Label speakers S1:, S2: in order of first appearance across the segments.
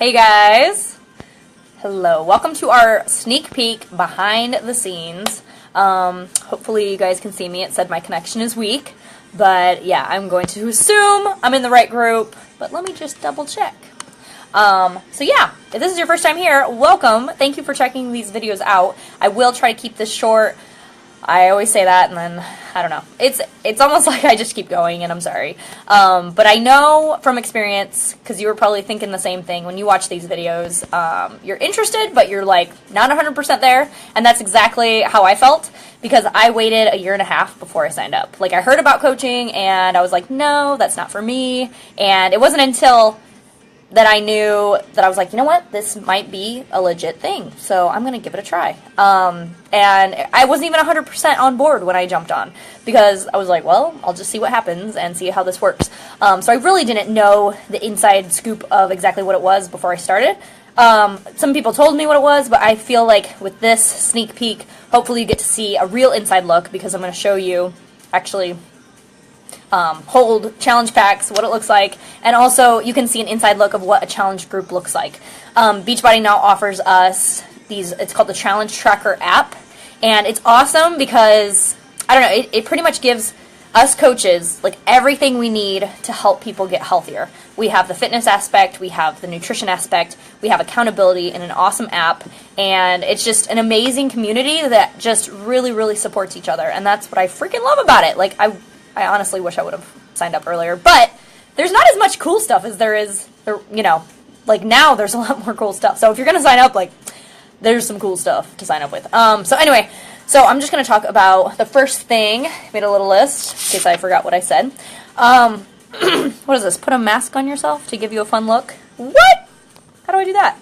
S1: Hey guys! Hello. Welcome to our sneak peek behind the scenes. Hopefully you guys can see me. It said my connection is weak. But yeah, I'm going to assume I'm in the right group. But let me just double check. So yeah, if this is your first time here, welcome. Thank you for checking these videos out. I will try to keep this short. I always say that and then, I don't know. It's almost like I just keep going and I'm sorry. But I know from experience, because you were probably thinking the same thing when you watch these videos, you're interested but you're like not 100% there, and that's exactly how I felt because I waited a year and a half before I signed up. Like I heard about coaching and I was like, no, that's not for me, and it wasn't until that I knew that I was like, you know what, this might be a legit thing, so I'm going to give it a try. And I wasn't even 100% on board when I jumped on, because I was like, well, I'll just see what happens and see how this works. So I really didn't know the inside scoop of exactly what it was before I started. Some people told me what it was, but I feel like with this sneak peek, hopefully you get to see a real inside look, because I'm going to show you, actually, hold challenge packs, what it looks like, and also you can see an inside look of what a challenge group looks like. Beachbody now offers us these, it's called the Challenge Tracker app, and it's awesome because, I don't know, it pretty much gives us coaches like everything we need to help people get healthier. We have the fitness aspect, we have the nutrition aspect, we have accountability in an awesome app, and it's just an amazing community that just really, really supports each other, and that's what I freaking love about it. Like, I honestly wish I would have signed up earlier, but there's not as much cool stuff as there is, you know, like now there's a lot more cool stuff. So if you're going to sign up, like, there's some cool stuff to sign up with. So anyway, so I'm just going to talk about the first thing. Made a little list in case I forgot what I said. What is this? Put a mask on yourself to give you a fun look? What? How do I do that?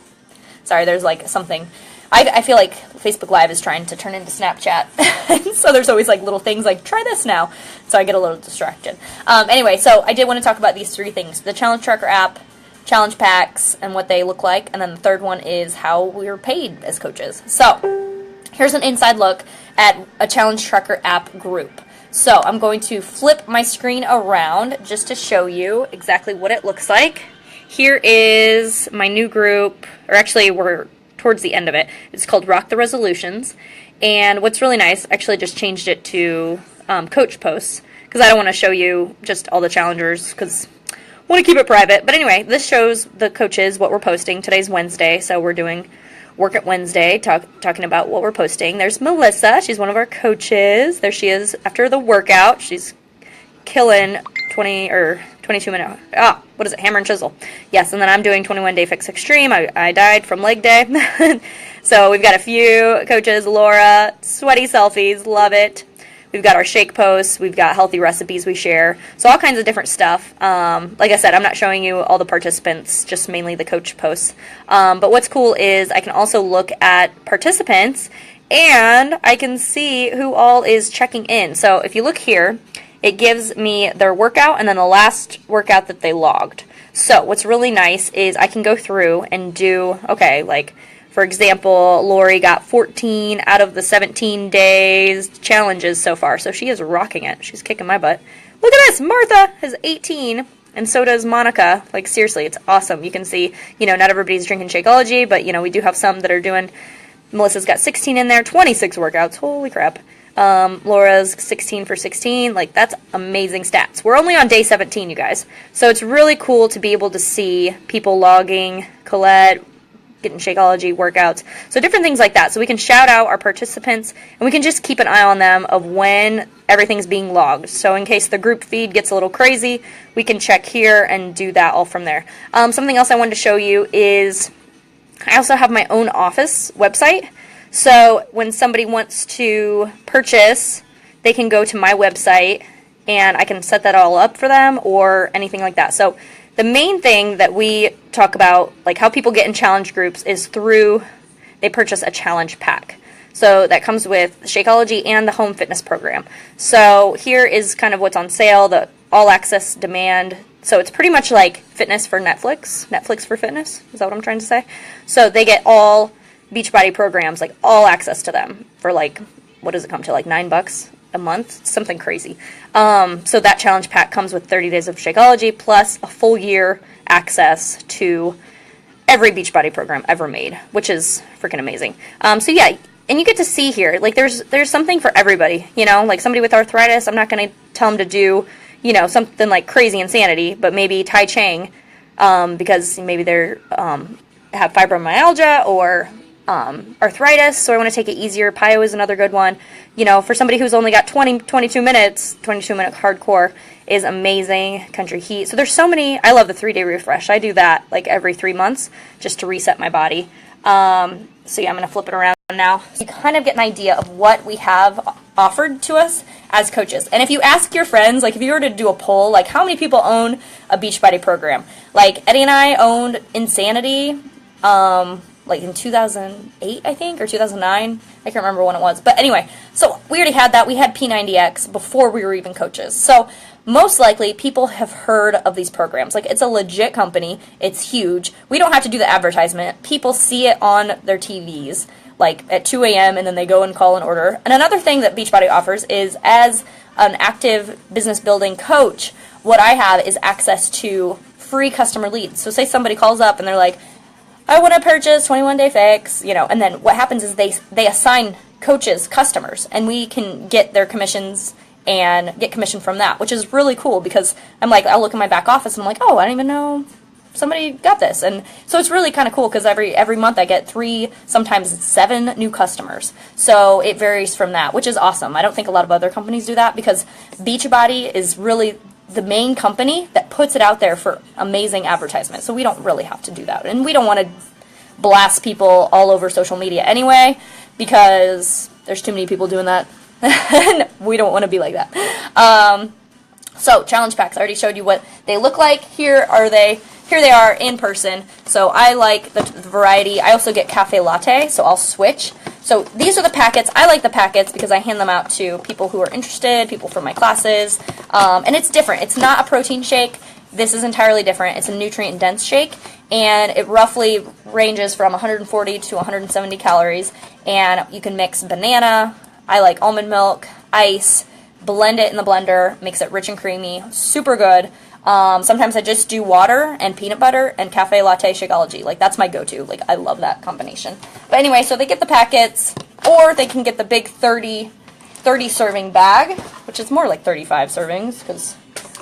S1: Sorry, there's like something. I feel like Facebook Live is trying to turn into Snapchat. So there's always like little things like, try this now. So I get a little distracted. Anyway, so I did want to talk about these three things. The Challenge Tracker app, challenge packs, and what they look like. And then the third one is how we're paid as coaches. So here's an inside look at a Challenge Tracker app group. So I'm going to flip my screen around just to show you exactly what it looks like. Here is my new group, or actually we're towards the end of it. It's called Rock the Resolutions, and what's really nice, I actually just changed it to coach posts, because I don't want to show you just all the challengers, because I want to keep it private. But anyway, this shows the coaches what we're posting. Today's Wednesday, so we're doing Work at Wednesday, talking about what we're posting. There's Melissa, she's one of our coaches. There she is after the workout. She's killing 22 minute, what is it, hammer and chisel. Yes, and then I'm doing 21 day fix extreme. I died from leg day. So we've got a few coaches. Laura, sweaty selfies, love it. We've got our shake posts. We've got healthy recipes we share. So all kinds of different stuff. Like I said, I'm not showing you all the participants, just mainly the coach posts. But what's cool is I can also look at participants and I can see who all is checking in. So if you look here, it gives me their workout and then the last workout that they logged. So what's really nice is I can go through and do, okay, like for example, Lori got 14 out of the 17 days challenges so far. So she is rocking it. She's kicking my butt. Look at this. Martha has 18 and so does Monica. Like seriously, it's awesome. You can see, you know, not everybody's drinking Shakeology, but you know, we do have some that are doing, Melissa's got 16 in there, 26 workouts. Holy crap. Laura's 16 for 16, like that's amazing stats. We're only on day 17, you guys. So it's really cool to be able to see people logging, Colette, getting Shakeology workouts. So different things like that. So we can shout out our participants and we can just keep an eye on them of when everything's being logged. So in case the group feed gets a little crazy, we can check here and do that all from there. Something else I wanted to show you is I also have my own office website. So when somebody wants to purchase, they can go to my website and I can set that all up for them or anything like that. So the main thing that we talk about, like how people get in challenge groups, is through they purchase a challenge pack. So that comes with Shakeology and the home fitness program. So here is kind of what's on sale, the all access demand. So it's pretty much like fitness for Netflix, Netflix for fitness. Is that what I'm trying to say? So they get all Beachbody programs, like all access to them for like, what does it come to, like $9 a month? Something crazy. So that challenge pack comes with 30 days of Shakeology plus a full year access to every Beachbody program ever made, which is freaking amazing. So yeah, and you get to see here, like there's something for everybody, you know, like somebody with arthritis, I'm not going to tell them to do, you know, something like crazy insanity, but maybe Tai Chi, because maybe they're have fibromyalgia or arthritis, so I want to take it easier. Pyo is another good one. You know, for somebody who's only got 22 minutes, 22-minute hardcore is amazing. Country Heat. So there's so many. I love the 3-day refresh. I do that like every 3 months just to reset my body. So yeah, I'm going to flip it around now. So you kind of get an idea of what we have offered to us as coaches. And if you ask your friends, like if you were to do a poll, like how many people own a Beachbody program? Like Eddie and I owned Insanity, like in 2008, I think, or 2009. I can't remember when it was. But anyway, so we already had that. We had P90X before we were even coaches. So most likely people have heard of these programs. Like it's a legit company. It's huge. We don't have to do the advertisement. People see it on their TVs like at 2 a.m. and then they go and call an order. And another thing that Beachbody offers is as an active business building coach, what I have is access to free customer leads. So say somebody calls up and they're like, I want to purchase 21-day fix, you know, and then what happens is they assign coaches customers, and we can get their commissions and get commission from that, which is really cool because I'm like, I'll look in my back office and I'm like, oh, I don't even know somebody got this. And so it's really kind of cool because every month I get 3, sometimes 7 new customers. So it varies from that, which is awesome. I don't think a lot of other companies do that because Beachbody is really the main company that puts it out there for amazing advertisement. So we don't really have to do that. And we don't want to blast people all over social media anyway because there's too many people doing that. And we don't want to be like that. So challenge packs, I already showed you what they look like. Here they are in person. So I like the variety. I also get cafe latte, so I'll switch. So these are the packets. I like the packets because I hand them out to people who are interested, people from my classes. And it's different. It's not a protein shake. This is entirely different. It's a nutrient-dense shake, and it roughly ranges from 140 to 170 calories. And you can mix banana, I like almond milk, ice, blend it in the blender, makes it rich and creamy, super good. Sometimes I just do water and peanut butter and cafe latte Shakeology. Like, that's my go-to. Like, I love that combination. But anyway, so they get the packets, or they can get the big 30 serving bag, which is more like 35 servings, because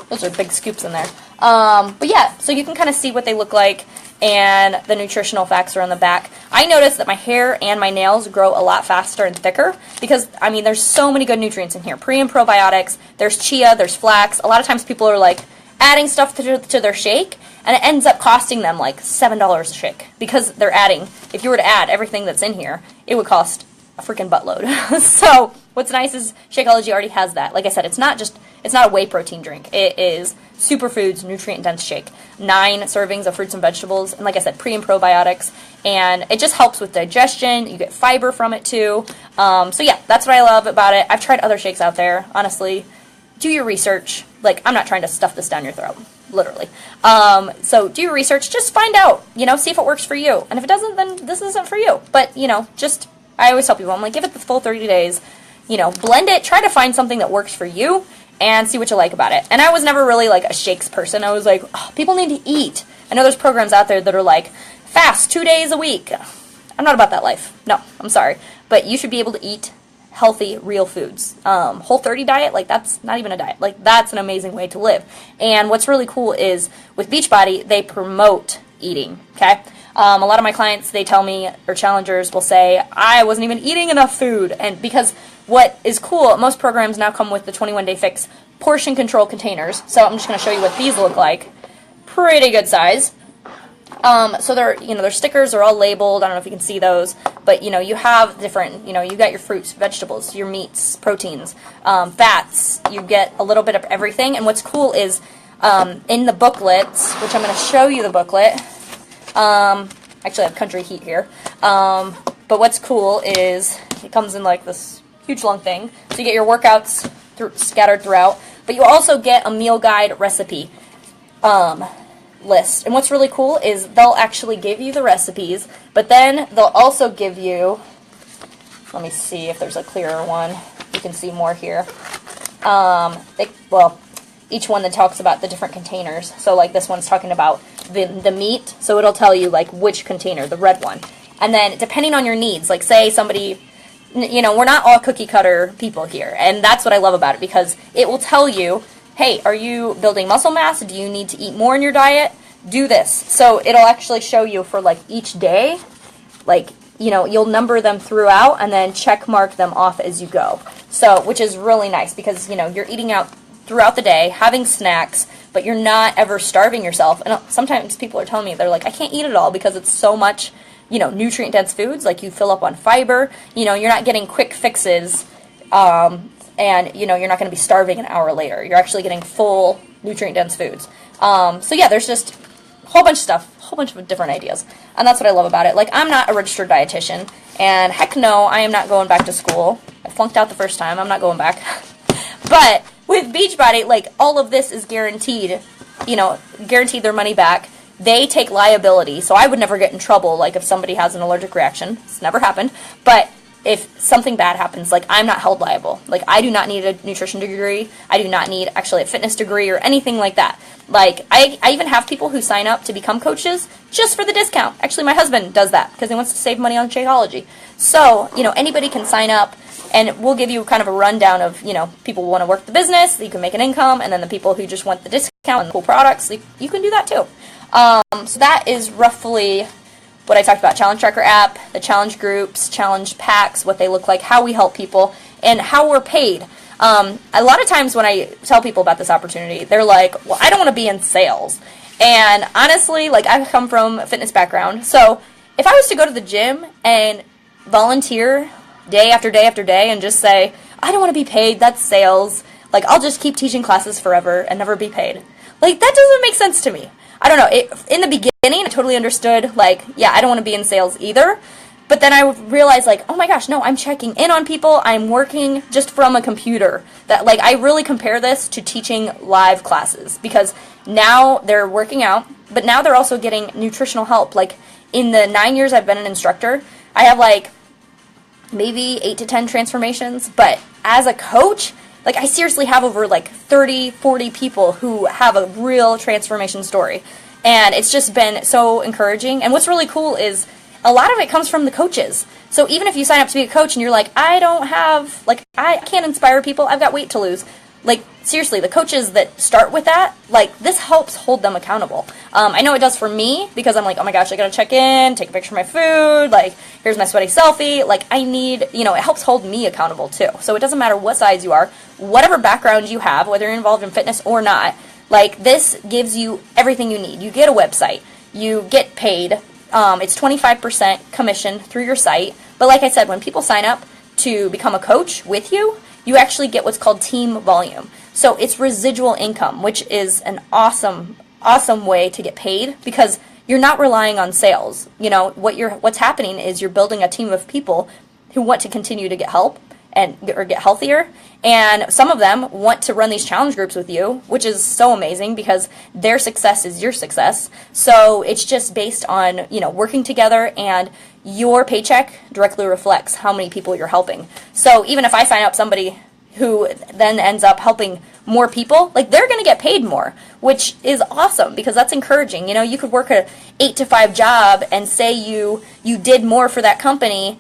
S1: those are big scoops in there. But yeah, so you can kind of see what they look like, and the nutritional facts are on the back. I noticed that my hair and my nails grow a lot faster and thicker because, I mean, there's so many good nutrients in here. Pre and probiotics, there's chia, there's flax. A lot of times people are like adding stuff to their shake, and it ends up costing them like $7 a shake because they're adding, if you were to add everything that's in here, it would cost a freaking buttload. So what's nice is Shakeology already has that. Like I said, it's not a whey protein drink. It is superfoods, nutrient-dense shake. 9 servings of fruits and vegetables, and like I said, pre and probiotics, and it just helps with digestion. You get fiber from it too. So yeah, that's what I love about it. I've tried other shakes out there. Honestly, do your research. Like, I'm not trying to stuff this down your throat, literally. So do your research. Just find out, see if it works for you. And if it doesn't, then this isn't for you. But, I always tell people, I'm like, give it the full 30 days, blend it, try to find something that works for you, and see what you like about it. And I was never really, like, a shakes person. I was like, oh, people need to eat. I know there's programs out there that are like, fast 2 days a week. I'm not about that life. No, I'm sorry. But you should be able to eat healthy, real foods. Whole30 diet, like, that's not even a diet. Like, that's an amazing way to live. And what's really cool is with Beachbody, they promote eating, okay? A lot of my clients, they tell me, or challengers will say, I wasn't even eating enough food. And because what is cool, most programs now come with the 21-day fix portion control containers. So I'm just going to show you what these look like. Pretty good size. So they're, their stickers are all labeled. I don't know if you can see those, but you have different, you got your fruits, vegetables, your meats, proteins, fats. You get a little bit of everything. And what's cool is in the booklets, which I'm going to show you the booklet. Actually, I have Country Heat here. But what's cool is it comes in like this huge long thing. So you get your workouts scattered throughout, but you also get a meal guide recipe list. And what's really cool is they'll actually give you the recipes, but then they'll also give you, let me see if there's a clearer one. You can see more here. each one that talks about the different containers. So like this one's talking about the meat, so it'll tell you like which container, the red one. And then depending on your needs, like say somebody, you know, we're not all cookie cutter people here, and that's what I love about it, because it will tell you, hey, are you building muscle mass? Do you need to eat more in your diet? Do this. So it'll actually show you for like each day, like, you know, you'll number them throughout and then check mark them off as you go. So, which is really nice because, you know, you're eating out throughout the day, having snacks, but you're not ever starving yourself. And sometimes people are telling me, they're like, I can't eat it all because it's so much, you know, nutrient-dense foods. Like you fill up on fiber, you know, you're not getting quick fixes, and, you know, you're not going to be starving an hour later. You're actually getting full nutrient-dense foods. So yeah, there's just a whole bunch of stuff, a whole bunch of different ideas. And that's what I love about it. Like, I'm not a registered dietitian, and heck no, I am not going back to school. I flunked out the first time. I'm not going back. But with Beachbody, like, all of this is guaranteed, you know, guaranteed their money back. They take liability, so I would never get in trouble, like, if somebody has an allergic reaction. It's never happened. But if something bad happens, like, I'm not held liable. Like, I do not need a nutrition degree. I do not need, actually, a fitness degree or anything like that. Like, I even have people who sign up to become coaches just for the discount. Actually, my husband does that because he wants to save money on Shakeology. So, you know, anybody can sign up, and we'll give you kind of a rundown of, you know, people who want to work the business, you can make an income, and then the people who just want the discount and cool products, you can do that too. So that is roughly what I talked about. Challenge Tracker app, the challenge groups, challenge packs, what they look like, how we help people, and how we're paid. A lot of times when I tell people about this opportunity, they're like, well, I don't want to be in sales. And honestly, like, I come from a fitness background, so if I was to go to the gym and volunteer day after day after day and just say, I don't want to be paid, that's sales, like, I'll just keep teaching classes forever and never be paid. Like, that doesn't make sense to me. I don't know, in the beginning, I totally understood, like, yeah, I don't want to be in sales either, but then I would realize, like, oh my gosh, no, I'm checking in on people, I'm working just from a computer. That, like, I really compare this to teaching live classes, because now they're working out, but now they're also getting nutritional help. Like, in the 9 years I've been an instructor, I have, like, maybe 8 to 10 transformations, but as a coach, like, I seriously have over, like, 30, 40 people who have a real transformation story. And it's just been so encouraging. And what's really cool is a lot of it comes from the coaches. So even if you sign up to be a coach and you're like, I don't have, like, I can't inspire people, I've got weight to lose. Like, seriously, the coaches that start with that, like, this helps hold them accountable. I know it does for me, because I'm like, oh my gosh, I gotta check in, take a picture of my food, like, here's my sweaty selfie. Like, I need, you know, it helps hold me accountable too. So it doesn't matter what size you are, whatever background you have, whether you're involved in fitness or not, like, this gives you everything you need. You get a website, you get paid, it's 25% commission through your site. But like I said, when people sign up to become a coach with you, you actually get what's called team volume. So it's residual income, which is an awesome, awesome way to get paid, because you're not relying on sales. You know, what's happening is you're building a team of people who want to continue to get help or get healthier, and some of them want to run these challenge groups with you, which is so amazing because their success is your success. So it's just based on, you know, working together, and your paycheck directly reflects how many people you're helping. So even if I sign up somebody who then ends up helping more people, like, they're going to get paid more, which is awesome, because that's encouraging. You know, you could work a 8 to 5 job and say you did more for that company,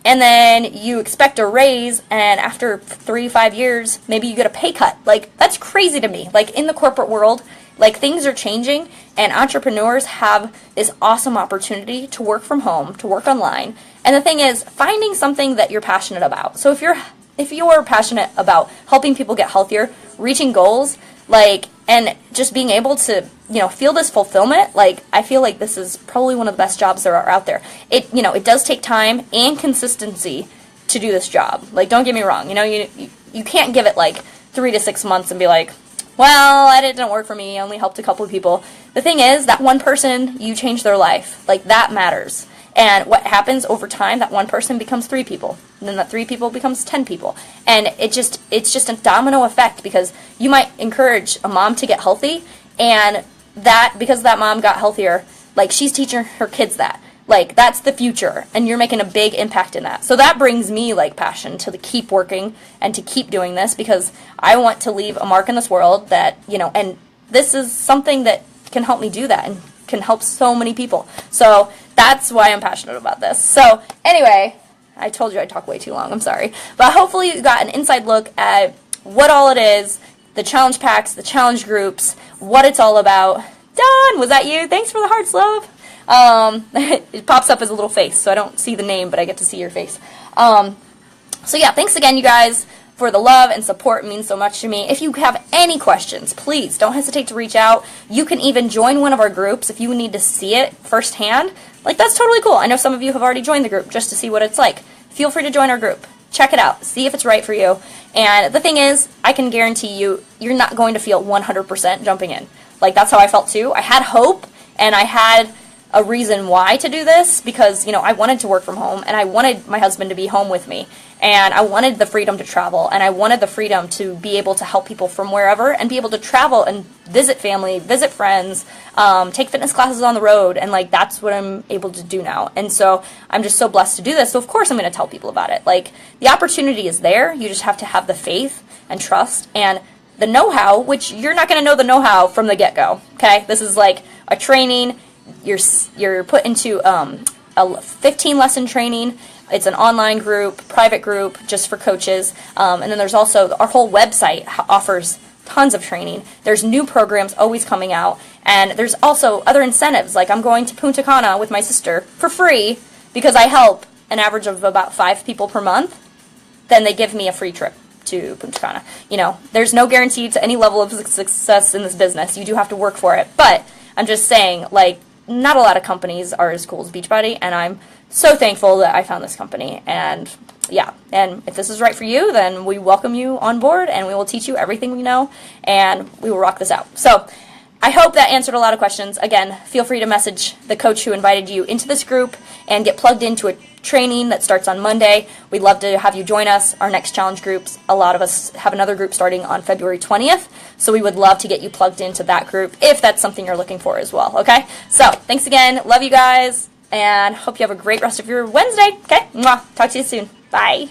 S1: and then you expect a raise, and after 3-5 years, maybe you get a pay cut. Like, that's crazy to me. Like, in the corporate world, like, things are changing, and entrepreneurs have this awesome opportunity to work from home, to work online. And the thing is, finding something that you're passionate about. So if you're passionate about helping people get healthier, reaching goals, like, and just being able to, you know, feel this fulfillment, like, I feel like this is probably one of the best jobs there are out there. It, you know, it does take time and consistency to do this job. Like, don't get me wrong, you know, you can't give it like 3 to 6 months and be like, well, it didn't work for me, I only helped a couple of people. The thing is, that one person, you changed their life. Like, that matters. And what happens over time, that one person becomes 3 people. And then that 3 people becomes 10 people. And it's just a domino effect, because you might encourage a mom to get healthy, and that, because that mom got healthier, like, she's teaching her kids that. Like, that's the future, and you're making a big impact in that. So that brings me, like, passion to keep working and to keep doing this, because I want to leave a mark in this world that, you know, and this is something that can help me do that and can help so many people. So that's why I'm passionate about this. So anyway, I told you I'd talk way too long, I'm sorry. But hopefully you got an inside look at what all it is, the challenge packs, the challenge groups, what it's all about. Dawn, was that you? Thanks for the hearts, love. It pops up as a little face, so I don't see the name, but I get to see your face. So yeah, thanks again, you guys, for the love and support. It means so much to me. If you have any questions, please don't hesitate to reach out. You can even join one of our groups if you need to see it firsthand. Like, that's totally cool. I know some of you have already joined the group just to see what it's like. Feel free to join our group. Check it out. See if it's right for you. And the thing is, I can guarantee you, you're not going to feel 100% jumping in. Like, that's how I felt too. I had hope, and I had a reason why to do this, because, you know, I wanted to work from home, and I wanted my husband to be home with me, and I wanted the freedom to travel, and I wanted the freedom to be able to help people from wherever, and be able to travel and visit family, visit friends, take fitness classes on the road, and, like, that's what I'm able to do now. And so I'm just so blessed to do this, so of course I'm going to tell people about it. Like, the opportunity is there. You just have to have the faith and trust and the know-how, which you're not going to know the know-how from the get-go, okay? This is like a training. You're put into a 15-lesson training. It's an online group, private group, just for coaches. And then there's also our whole website offers tons of training. There's new programs always coming out. And there's also other incentives, like I'm going to Punta Cana with my sister for free because I help an average of about 5 people per month. Then they give me a free trip to Punta Cana. You know, there's no guarantee to any level of success in this business. You do have to work for it. But I'm just saying, like, not a lot of companies are as cool as Beachbody, and I'm so thankful that I found this company. And yeah, and if this is right for you, then we welcome you on board, and we will teach you everything we know, and we will rock this out. So I hope that answered a lot of questions. Again, feel free to message the coach who invited you into this group and get plugged into a training that starts on Monday. We'd love to have you join us. Our next challenge groups, a lot of us have another group starting on February 20th, so we would love to get you plugged into that group if that's something you're looking for as well, okay? So thanks again. Love you guys, and hope you have a great rest of your Wednesday, okay? Mwah. Talk to you soon. Bye.